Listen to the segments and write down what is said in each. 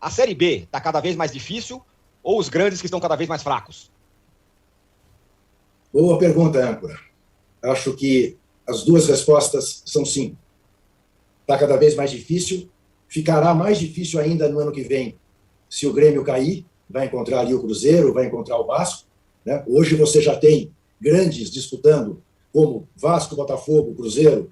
A Série B está cada vez mais difícil ou os grandes que estão cada vez mais fracos? Boa pergunta, âncora. Acho que as duas respostas são sim. Está cada vez mais difícil, ficará mais difícil ainda no ano que vem, se o Grêmio cair, vai encontrar ali o Cruzeiro, vai encontrar o Vasco, né? Hoje você já tem grandes disputando, como Vasco, Botafogo, Cruzeiro,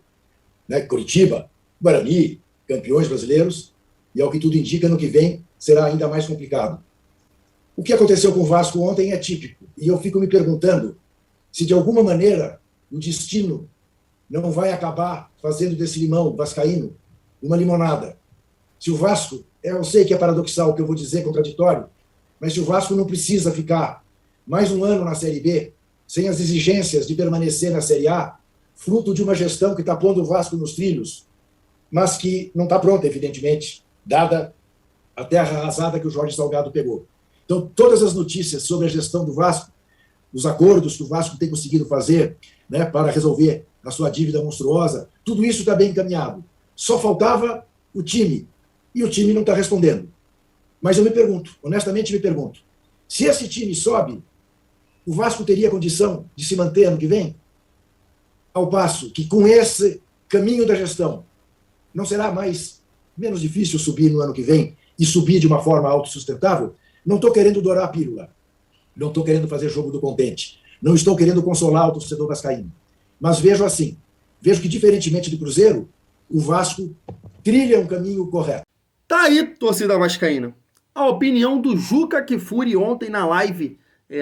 né? Curitiba, Guarani, campeões brasileiros, e ao que tudo indica, no que vem será ainda mais complicado. O que aconteceu com o Vasco ontem é típico, e eu fico me perguntando se de alguma maneira o destino não vai acabar fazendo desse limão vascaíno uma limonada. Se o Vasco, eu sei que é paradoxal o que eu vou dizer, contraditório, mas se o Vasco não precisa ficar mais um ano na Série B, sem as exigências de permanecer na Série A, fruto de uma gestão que está pondo o Vasco nos trilhos, mas que não está pronta, evidentemente, dada a terra arrasada que o Jorge Salgado pegou. Então, todas as notícias sobre a gestão do Vasco, os acordos que o Vasco tem conseguido fazer, né, para resolver a sua dívida monstruosa, tudo isso está bem encaminhado. Só faltava o time, e o time não está respondendo. Mas eu me pergunto, honestamente me pergunto, se esse time sobe, o Vasco teria condição de se manter ano que vem? Ao passo que, com esse caminho da gestão, não será menos difícil subir no ano que vem e subir de uma forma autossustentável? Não estou querendo dourar a pílula, não estou querendo fazer jogo do contente, não estou querendo consolar o torcedor vascaíno, mas vejo assim, vejo que, diferentemente do Cruzeiro, o Vasco trilha um caminho correto. Tá aí, torcida vascaína, a opinião do Juca Kfouri ontem na live,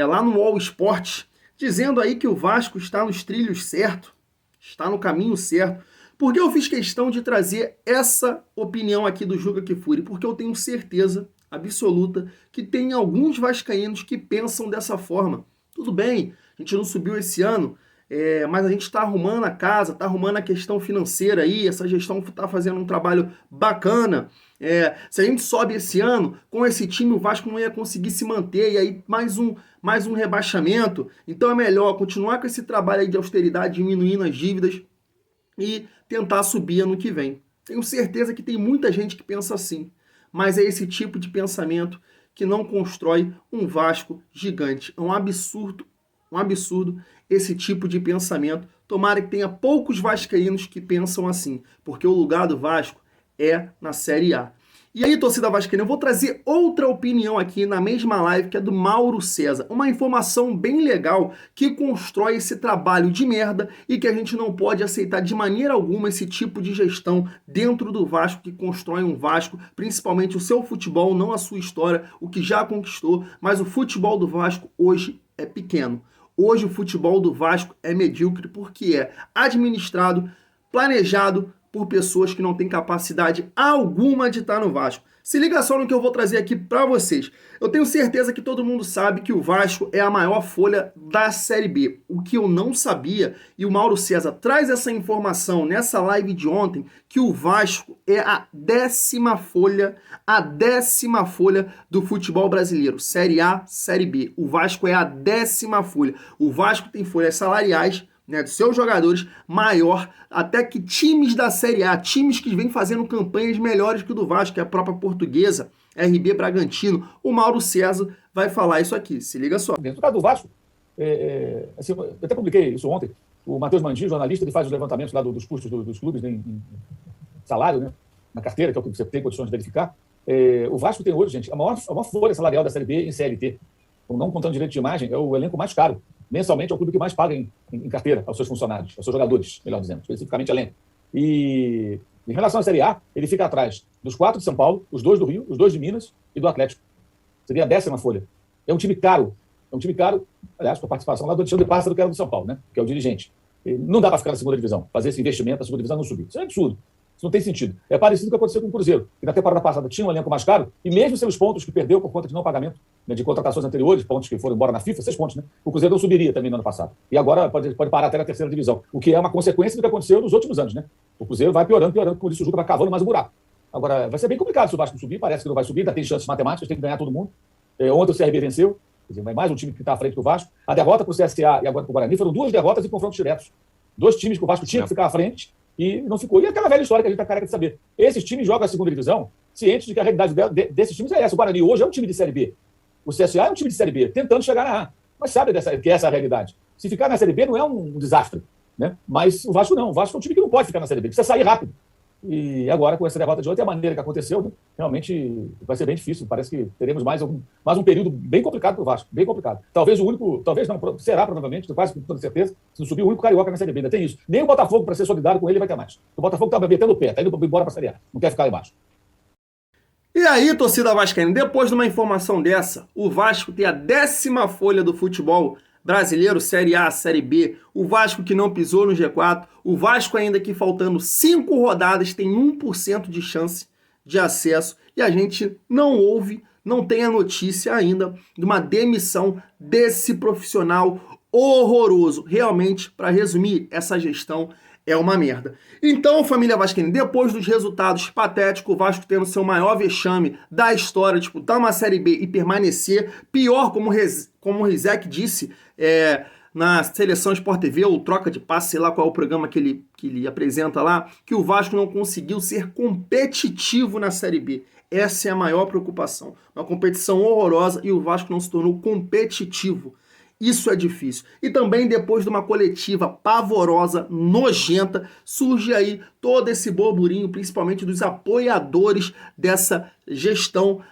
lá no All Sports, dizendo aí que o Vasco está nos trilhos certo, está no caminho certo. Por que eu fiz questão de trazer essa opinião aqui do Juca Kfouri? Porque eu tenho certeza absoluta que tem alguns vascaínos que pensam dessa forma. Tudo bem, a gente não subiu esse ano, mas a gente está arrumando a casa, está arrumando a questão financeira aí, essa gestão está fazendo um trabalho bacana. Se a gente sobe esse ano, com esse time o Vasco não ia conseguir se manter, e aí mais um rebaixamento. Então é melhor continuar com esse trabalho aí de austeridade, diminuindo as dívidas e tentar subir ano que vem. Tenho certeza que tem muita gente que pensa assim, mas é esse tipo de pensamento que não constrói um Vasco gigante. É um absurdo esse tipo de pensamento. Tomara que tenha poucos vascaínos que pensam assim, porque o lugar do Vasco é na Série A. E aí, torcida vascaína, eu vou trazer outra opinião aqui na mesma live, que é do Mauro César. Uma informação bem legal que constrói esse trabalho de merda e que a gente não pode aceitar de maneira alguma esse tipo de gestão dentro do Vasco, que constrói um Vasco, principalmente o seu futebol, não a sua história, o que já conquistou, mas o futebol do Vasco hoje é pequeno. Hoje o futebol do Vasco é medíocre porque é administrado, planejado por pessoas que não têm capacidade alguma de estar no Vasco. Se liga só no que eu vou trazer aqui para vocês. Eu tenho certeza que todo mundo sabe que o Vasco é a maior folha da Série B. O que eu não sabia, e o Mauro César traz essa informação nessa live de ontem, que o Vasco é a 10ª folha do futebol brasileiro. Série A, Série B. O Vasco é a 10ª folha. O Vasco tem folhas salariais, né, dos seus jogadores, maior até que times da Série A, times que vêm fazendo campanhas melhores que o do Vasco, que é a própria Portuguesa, RB Bragantino. O Mauro César vai falar isso aqui, se liga só. No caso do Vasco, assim, eu até publiquei isso ontem, o Matheus Mandi, jornalista, ele faz os levantamentos lá dos custos dos clubes, né, em salário, né, na carteira, que é o que você tem condições de verificar. O Vasco tem hoje, gente, a maior folha salarial da Série B em CLT. Então, não contando direito de imagem, é o elenco mais caro. Mensalmente é o clube que mais paga em carteira aos seus funcionários, aos seus jogadores, melhor dizendo, especificamente elenco. E em relação à Série A, ele fica atrás dos 4 de São Paulo, os 2 do Rio, os 2 de Minas e do Atlético. Seria a 10ª folha. É um time caro, aliás, com a participação lá do Alexandre Pássaro, que era do São Paulo, né? Que é o dirigente. Não dá para ficar na segunda divisão, fazer esse investimento na segunda divisão não subir. Isso é absurdo. Isso não tem sentido. É parecido com o que aconteceu com o Cruzeiro, que na temporada passada tinha um elenco mais caro, e mesmo seus pontos que perdeu por conta de não pagamento, né, de contratações anteriores, pontos que foram embora na FIFA, 6 pontos, né? O Cruzeiro não subiria também no ano passado. E agora pode parar até na 3ª divisão, o que é uma consequência do que aconteceu nos últimos anos, né? O Cruzeiro vai piorando, por isso o Juca vai cavando mais um buraco. Agora, vai ser bem complicado se o Vasco subir, parece que não vai subir, ainda tem chances matemáticas, tem que ganhar todo mundo. Ontem o CRB venceu, quer dizer, mais um time que está à frente do Vasco. A derrota para o CSA e agora para o Guarani foram 2 derrotas em confrontos diretos. 2 times que o Vasco tinha que ficar à frente e não ficou. E aquela velha história que a gente está careca de saber. Esses times jogam a segunda divisão cientes de que a realidade desses times é essa. O Guarani hoje é um time de Série B. O CSA é um time de Série B, tentando chegar na A. Mas sabe que essa é a realidade. Se ficar na Série B não é um desastre, né? Mas o Vasco não. O Vasco é um time que não pode ficar na Série B, precisa sair rápido. E agora, com essa derrota de ontem, a maneira que aconteceu, né, realmente vai ser bem difícil. Parece que teremos mais um período bem complicado para o Vasco, bem complicado. Talvez não, será provavelmente, quase com toda certeza, se não subir o único carioca na Série B. Ainda tem isso. Nem o Botafogo, para ser solidário com ele, vai ter mais. O Botafogo está metendo o pé, está indo embora para a Série A, não quer ficar lá embaixo. E aí, torcida vascaína, depois de uma informação dessa, o Vasco tem a 10ª folha do futebol brasileiro, Série A, Série B, o Vasco que não pisou no G4, o Vasco ainda que faltando 5 rodadas tem 1% de chance de acesso e a gente não tem a notícia ainda de uma demissão desse profissional horroroso. Realmente, para resumir, essa gestão é uma merda. Então, família vascaína, depois dos resultados patéticos, o Vasco tendo seu maior vexame da história, disputar uma Série B e permanecer, pior, como o Rizek disse na Seleção Sport TV, ou Troca de Passe, sei lá qual é o programa que ele apresenta lá, que o Vasco não conseguiu ser competitivo na Série B. Essa é a maior preocupação. Uma competição horrorosa e o Vasco não se tornou competitivo. Isso é difícil. E também depois de uma coletiva pavorosa, nojenta, surge aí todo esse burburinho, principalmente dos apoiadores dessa gestão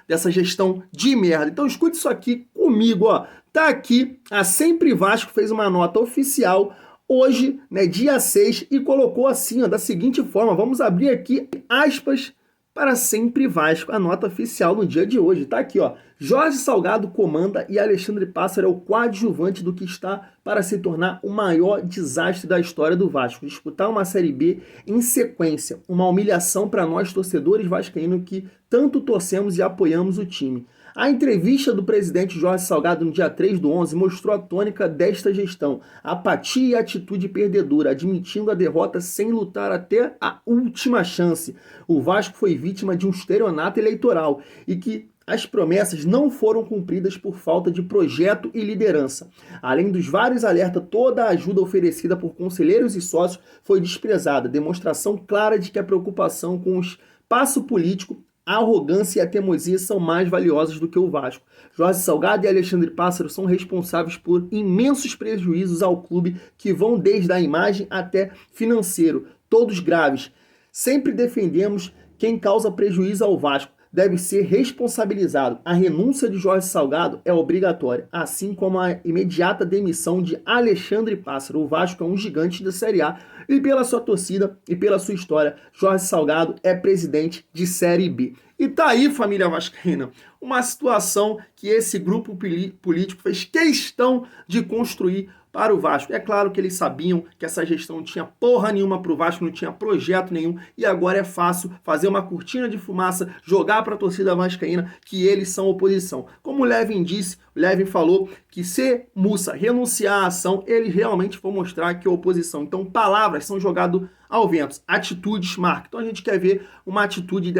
de merda. Então escute isso aqui comigo, ó. Tá aqui, a Sempre Vasco fez uma nota oficial hoje, né, dia 6, e colocou assim, ó, da seguinte forma, vamos abrir aqui, aspas, para Sempre Vasco, a nota oficial no dia de hoje. Tá aqui, ó. Jorge Salgado comanda e Alexandre Pássaro é o coadjuvante do que está para se tornar o maior desastre da história do Vasco. Disputar uma Série B em sequência. Uma humilhação para nós, torcedores vascaínos, que tanto torcemos e apoiamos o time. A entrevista do presidente Jorge Salgado no dia 3/11 mostrou a tônica desta gestão. Apatia e atitude perdedora, admitindo a derrota sem lutar até a última chance. O Vasco foi vítima de um estelionato eleitoral e que as promessas não foram cumpridas por falta de projeto e liderança. Além dos vários alertas, toda a ajuda oferecida por conselheiros e sócios foi desprezada. Demonstração clara de que a preocupação com o espaço político, a arrogância e a teimosia são mais valiosas do que o Vasco. Jorge Salgado e Alexandre Pássaro são responsáveis por imensos prejuízos ao clube que vão desde a imagem até financeiro, todos graves. Sempre defendemos quem causa prejuízo ao Vasco deve ser responsabilizado. A renúncia de Jorge Salgado é obrigatória, assim como a imediata demissão de Alexandre Pássaro. O Vasco é um gigante da Série A e pela sua torcida e pela sua história, Jorge Salgado é presidente de Série B. E tá aí, família vascaína, uma situação que esse grupo político fez questão de construir para o Vasco. É claro que eles sabiam que essa gestão não tinha porra nenhuma para o Vasco, não tinha projeto nenhum, e agora é fácil fazer uma cortina de fumaça, jogar para a torcida vascaína que eles são oposição. Como o Levin disse, o Levin falou que se Mussa renunciar à ação, eles realmente vão mostrar que é oposição. Então palavras são jogadas ao vento, atitudes marcam. Então a gente quer ver uma atitude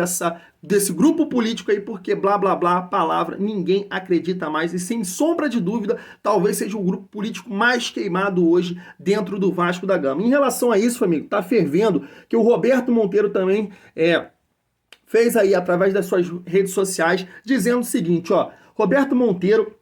desse grupo político aí, porque blá blá blá, palavra, ninguém acredita mais, e sem sombra de dúvida, talvez seja o grupo político mais queimado hoje dentro do Vasco da Gama. Em relação a isso, amigo, tá fervendo, que o Roberto Monteiro também fez aí através das suas redes sociais, dizendo o seguinte, ó, Roberto Monteiro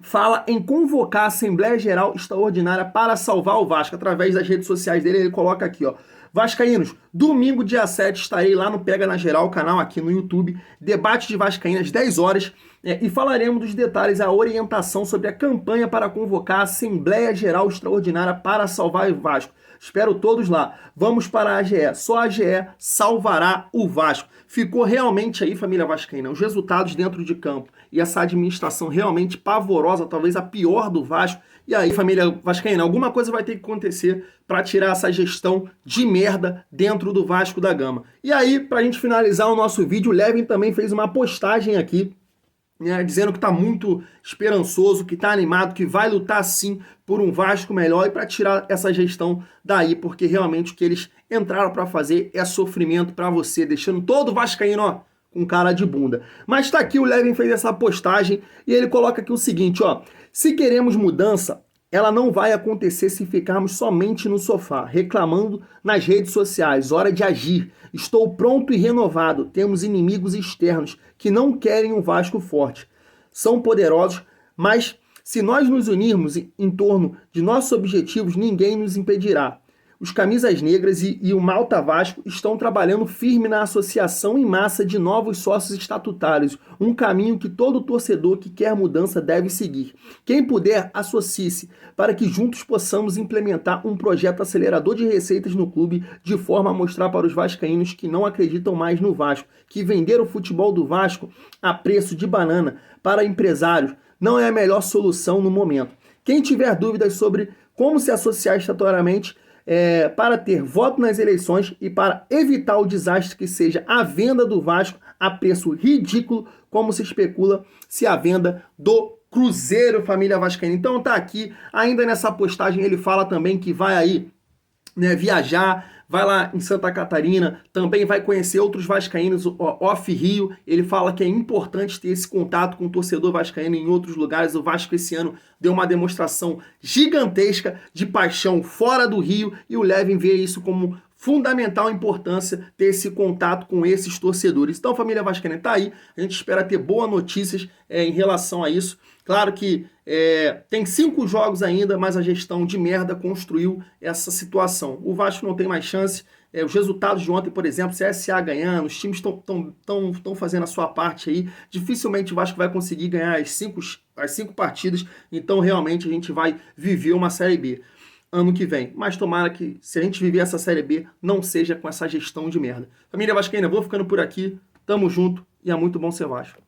fala em convocar a Assembleia Geral Extraordinária para salvar o Vasco. Através das redes sociais dele, ele coloca aqui, ó, vascaínos, domingo dia 7 estarei lá no Pega na Geral, canal aqui no YouTube, debate de vascaínas, 10 horas, e falaremos dos detalhes, a orientação sobre a campanha para convocar a Assembleia Geral Extraordinária para salvar o Vasco. Espero todos lá. Vamos para a AGE. Só a AGE salvará o Vasco. Ficou realmente aí, família vascaína, os resultados dentro de campo e essa administração realmente pavorosa, talvez a pior do Vasco. E aí, família vascaína, alguma coisa vai ter que acontecer para tirar essa gestão de merda dentro do Vasco da Gama. E aí, para a gente finalizar o nosso vídeo, o Levin também fez uma postagem aqui, né, dizendo que está muito esperançoso, que está animado, que vai lutar sim por um Vasco melhor e para tirar essa gestão daí, porque realmente o que eles entraram para fazer é sofrimento para você, deixando todo vascaíno, ó, com cara de bunda. Mas tá aqui, o Levin fez essa postagem e ele coloca aqui o seguinte, ó, se queremos mudança, ela não vai acontecer se ficarmos somente no sofá, reclamando nas redes sociais. Hora de agir. Estou pronto e renovado. Temos inimigos externos que não querem um Vasco forte. São poderosos, mas se nós nos unirmos em torno de nossos objetivos, ninguém nos impedirá. Os Camisas Negras e o Malta Vasco estão trabalhando firme na associação em massa de novos sócios estatutários, um caminho que todo torcedor que quer mudança deve seguir. Quem puder, associe-se para que juntos possamos implementar um projeto acelerador de receitas no clube, de forma a mostrar para os vascaínos que não acreditam mais no Vasco, que vender o futebol do Vasco a preço de banana para empresários não é a melhor solução no momento. Quem tiver dúvidas sobre como se associar estatutoriamente, para ter voto nas eleições e para evitar o desastre que seja a venda do Vasco a preço ridículo, como se especula se a venda do Cruzeiro, família vascaína. Então tá aqui, ainda nessa postagem ele fala também que vai aí, né, viajar, vai lá em Santa Catarina, também vai conhecer outros vascaínos off-Rio. Ele fala que é importante ter esse contato com o torcedor vascaíno em outros lugares. O Vasco esse ano deu uma demonstração gigantesca de paixão fora do Rio e o Levin vê isso como fundamental importância ter esse contato com esses torcedores. Então, família vascaína, tá aí. A gente espera ter boas notícias em relação a isso. Claro que tem 5 jogos ainda, mas a gestão de merda construiu essa situação. O Vasco não tem mais chance. Os resultados de ontem, por exemplo, CSA ganhando, os times estão fazendo a sua parte aí. Dificilmente o Vasco vai conseguir ganhar as 5 partidas. Então, realmente, a gente vai viver uma Série B ano que vem. Mas tomara que, se a gente viver essa Série B, não seja com essa gestão de merda. Família vascaína, vou ficando por aqui. Tamo junto e é muito bom ser Vasco.